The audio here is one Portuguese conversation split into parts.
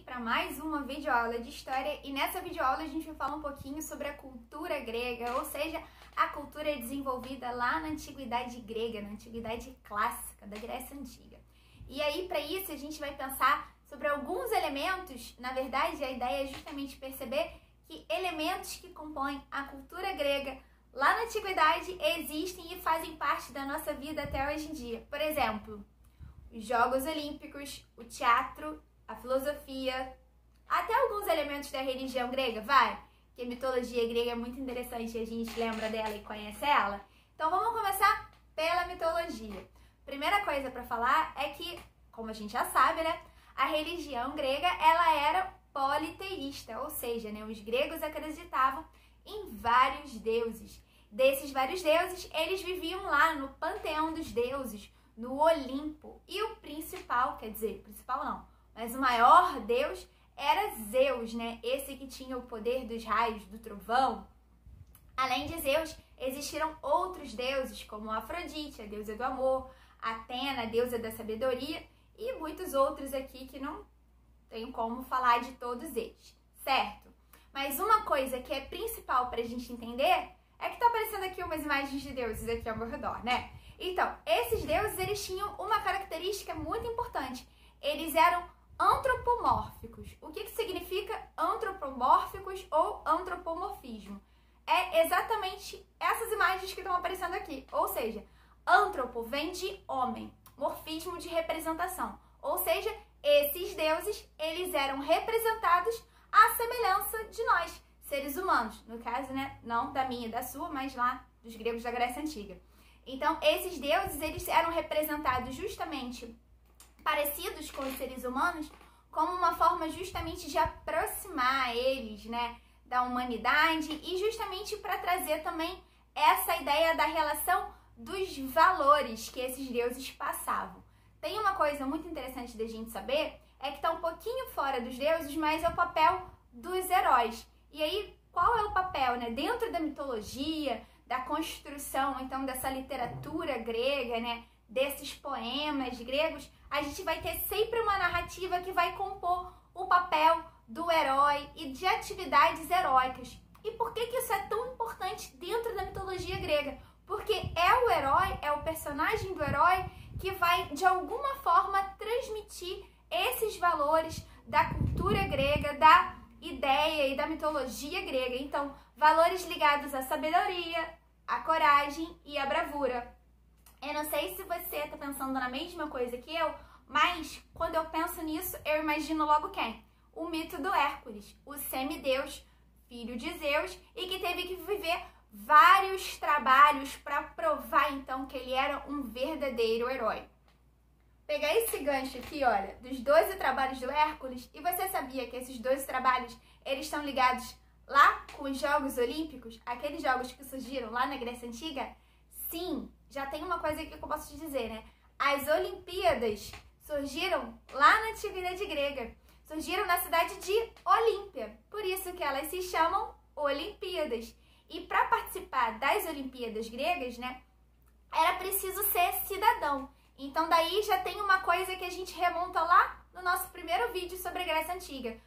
para mais uma videoaula de história e nessa videoaula a gente vai falar um pouquinho sobre a cultura grega, ou seja, a cultura desenvolvida lá na antiguidade grega, na antiguidade clássica da Grécia Antiga. E aí, para isso, a gente vai pensar sobre alguns elementos. Na verdade, a ideia é justamente perceber que elementos que compõem a cultura grega lá na antiguidade existem e fazem parte da nossa vida até hoje em dia. Por exemplo, os Jogos Olímpicos, o teatro, a filosofia, até alguns elementos da religião grega, vai? Que a mitologia grega é muito interessante e a gente lembra dela e conhece ela. Então vamos começar pela mitologia. Primeira coisa para falar é que, como a gente já sabe, né, a religião grega ela era politeísta, ou seja, né, os gregos acreditavam em vários deuses. Desses vários deuses, eles viviam lá no panteão dos deuses, no Olimpo. E o principal, quer dizer, principal não, mas o maior deus era Zeus, né? Esse que tinha o poder dos raios, do trovão. Além de Zeus, existiram outros deuses, como Afrodite, a deusa do amor, Atena, a deusa da sabedoria, e muitos outros aqui que não tenho como falar de todos eles, certo? Mas uma coisa que é principal para a gente entender é que tá aparecendo aqui umas imagens de deuses aqui ao meu redor, né? Então, esses deuses, eles tinham uma característica muito importante. Eles eram antropomórficos. O que significa antropomórficos ou antropomorfismo? É exatamente essas imagens que estão aparecendo aqui. Ou seja, antropo vem de homem, morfismo de representação. Ou seja, esses deuses, eles eram representados à semelhança de nós, seres humanos. No caso, né, não da minha e da sua, mas lá dos gregos da Grécia Antiga. Então, esses deuses, eles eram representados justamente parecidos com os seres humanos, como uma forma justamente de aproximar eles, né, da humanidade e justamente para trazer também essa ideia da relação dos valores que esses deuses passavam. Tem uma coisa muito interessante da gente saber, é que está um pouquinho fora dos deuses, mas é o papel dos heróis. E aí, qual é o papel, né, dentro da mitologia, da construção, então, dessa literatura grega, né, desses poemas gregos, a gente vai ter sempre uma narrativa que vai compor o papel do herói e de atividades heróicas. E por que isso é tão importante dentro da mitologia grega? Porque é o herói, é o personagem do herói que vai, de alguma forma, transmitir esses valores da cultura grega, da ideia e da mitologia grega. Então, valores ligados à sabedoria, à coragem e à bravura. Eu não sei se você está pensando na mesma coisa que eu, mas quando eu penso nisso, eu imagino logo quem? O mito do Hércules, o semideus, filho de Zeus, e que teve que viver vários trabalhos para provar, então, que ele era um verdadeiro herói. Pegar esse gancho aqui, olha, dos 12 trabalhos do Hércules, e você sabia que esses 12 trabalhos, eles estão ligados lá com os Jogos Olímpicos, aqueles jogos que surgiram lá na Grécia Antiga? Sim, já tem uma coisa aqui que eu posso te dizer, né? As Olimpíadas surgiram lá na antiguidade grega, surgiram na cidade de Olímpia, por isso que elas se chamam Olimpíadas. E para participar das Olimpíadas gregas, né, era preciso ser cidadão. Então daí já tem uma coisa que a gente remonta lá no nosso primeiro vídeo sobre a Grécia Antiga.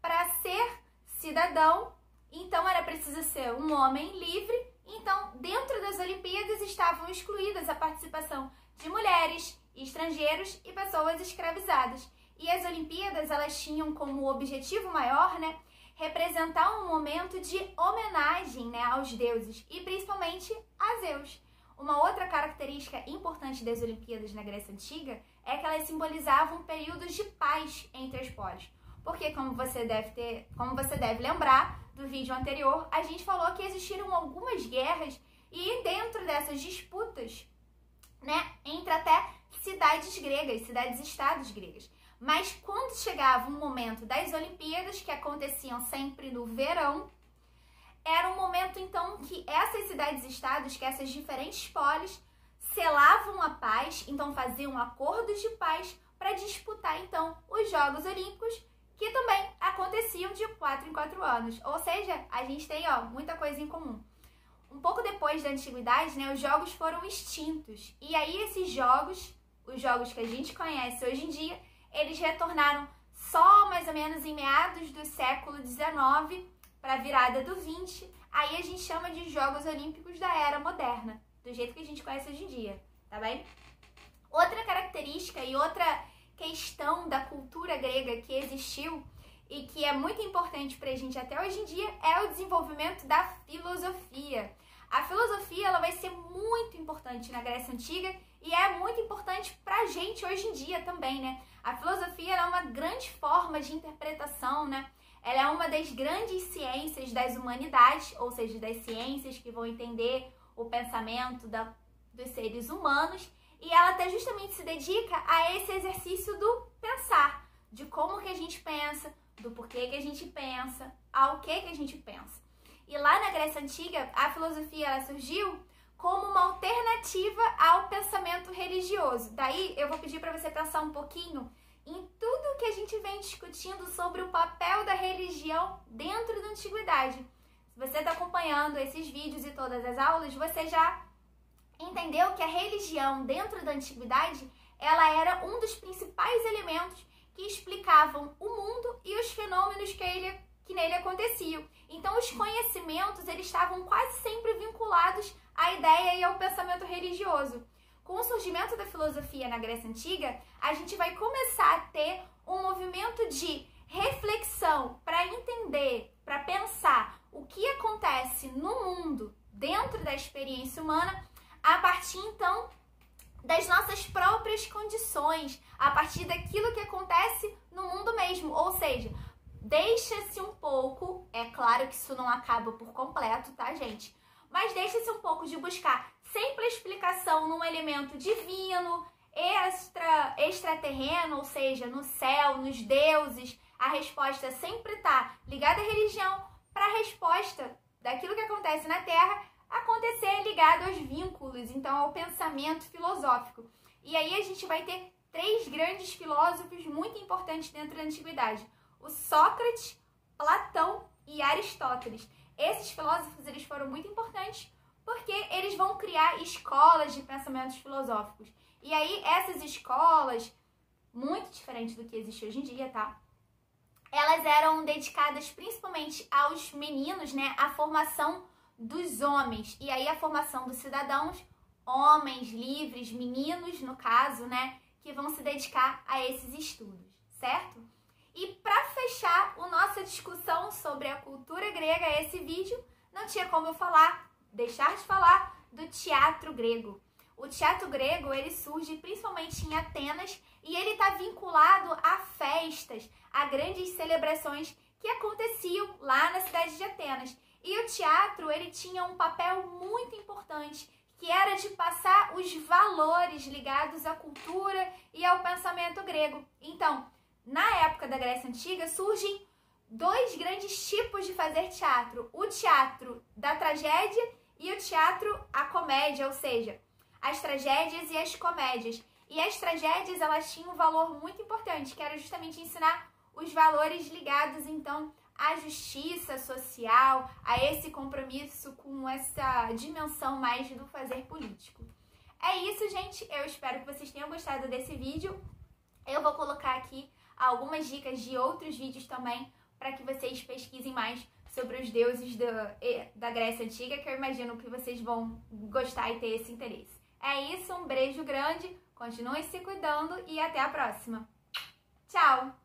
Para ser cidadão, então era preciso ser um homem livre. Então, dentro das Olimpíadas estavam excluídas a participação de mulheres, estrangeiros e pessoas escravizadas. E as Olimpíadas, elas tinham como objetivo maior, né, representar um momento de homenagem, né, aos deuses e principalmente a Zeus. Uma outra característica importante das Olimpíadas na Grécia Antiga é que elas simbolizavam períodos de paz entre as polis. Porque, como você deve lembrar do vídeo anterior, a gente falou que existiram algumas guerras e dentro dessas disputas, né, entre até cidades gregas, cidades-estados gregas. Mas quando chegava o momento das Olimpíadas, que aconteciam sempre no verão, era um momento, então, que essas cidades-estados, que essas diferentes polis, selavam a paz, então faziam acordos de paz para disputar, então, os Jogos Olímpicos, que também aconteciam de 4 em 4 anos. Ou seja, a gente tem, ó, muita coisa em comum. Um pouco depois da antiguidade, né, os jogos foram extintos. E aí esses jogos, os jogos que a gente conhece hoje em dia, eles retornaram Só mais ou menos em meados do século XIX, para a virada do 20, aí a gente chama de Jogos Olímpicos da Era Moderna, do jeito que a gente conhece hoje em dia, tá bem? Outra característica e outra questão da cultura grega que existiu e que é muito importante para a gente até hoje em dia é o desenvolvimento da filosofia. A filosofia ela vai ser muito importante na Grécia Antiga e é muito importante para a gente hoje em dia também, né? A filosofia ela é uma grande forma de interpretação, né? Ela é uma das grandes ciências das humanidades, ou seja, das ciências que vão entender o pensamento dos seres humanos, e ela até justamente se dedica a esse exercício do pensar, de como que a gente pensa, do porquê que a gente pensa, ao que a gente pensa. E lá na Grécia Antiga, a filosofia ela surgiu como uma alternativa ao pensamento religioso. Daí eu vou pedir para você pensar um pouquinho em tudo que a gente vem discutindo sobre o papel da religião dentro da antiguidade. Se você está acompanhando esses vídeos e todas as aulas, você já entendeu que a religião dentro da antiguidade ela era um dos principais elementos que explicavam o mundo e os fenômenos que nele aconteciam. Então os conhecimentos eles estavam quase sempre vinculados à ideia e ao pensamento religioso. Com o surgimento da filosofia na Grécia Antiga, a gente vai começar a ter um movimento de reflexão para entender, para pensar o que acontece no mundo dentro da experiência humana a partir então das nossas próprias condições, a partir daquilo que acontece no mundo mesmo, ou seja, deixa-se um pouco, é claro que isso não acaba por completo, tá, gente? Mas deixa-se um pouco de buscar sempre a explicação num elemento divino, extraterreno, ou seja, no céu, nos deuses. A resposta sempre está ligada à religião para a resposta daquilo que acontece na Terra acontecer ligado aos vínculos, então ao pensamento filosófico. E aí a gente vai ter três grandes filósofos muito importantes dentro da antiguidade: o Sócrates, Platão e Aristóteles. Esses filósofos eles foram muito importantes porque eles vão criar escolas de pensamentos filosóficos. E aí essas escolas, muito diferentes do que existe hoje em dia, tá? Elas eram dedicadas principalmente aos meninos, né? A formação dos homens. E aí a formação dos cidadãos, homens livres, meninos no caso, né? Que vão se dedicar a esses estudos, certo? E para fechar a nossa discussão sobre a cultura grega, esse vídeo, não tinha como eu deixar de falar do teatro grego. O teatro grego, ele surge principalmente em Atenas e ele está vinculado a festas, a grandes celebrações que aconteciam lá na cidade de Atenas. E o teatro, ele tinha um papel muito importante, que era de passar os valores ligados à cultura e ao pensamento grego. Então, na época da Grécia Antiga, surgem dois grandes tipos de fazer teatro. O teatro da tragédia e o teatro à comédia, ou seja, as tragédias e as comédias. E as tragédias, elas tinham um valor muito importante, que era justamente ensinar os valores ligados, então, à justiça social, a esse compromisso com essa dimensão mais do fazer político. É isso, gente. Eu espero que vocês tenham gostado desse vídeo. Eu vou colocar aqui algumas dicas de outros vídeos também, para que vocês pesquisem mais sobre os deuses da Grécia Antiga, que eu imagino que vocês vão gostar e ter esse interesse. É isso, um beijo grande, continuem se cuidando e até a próxima. Tchau!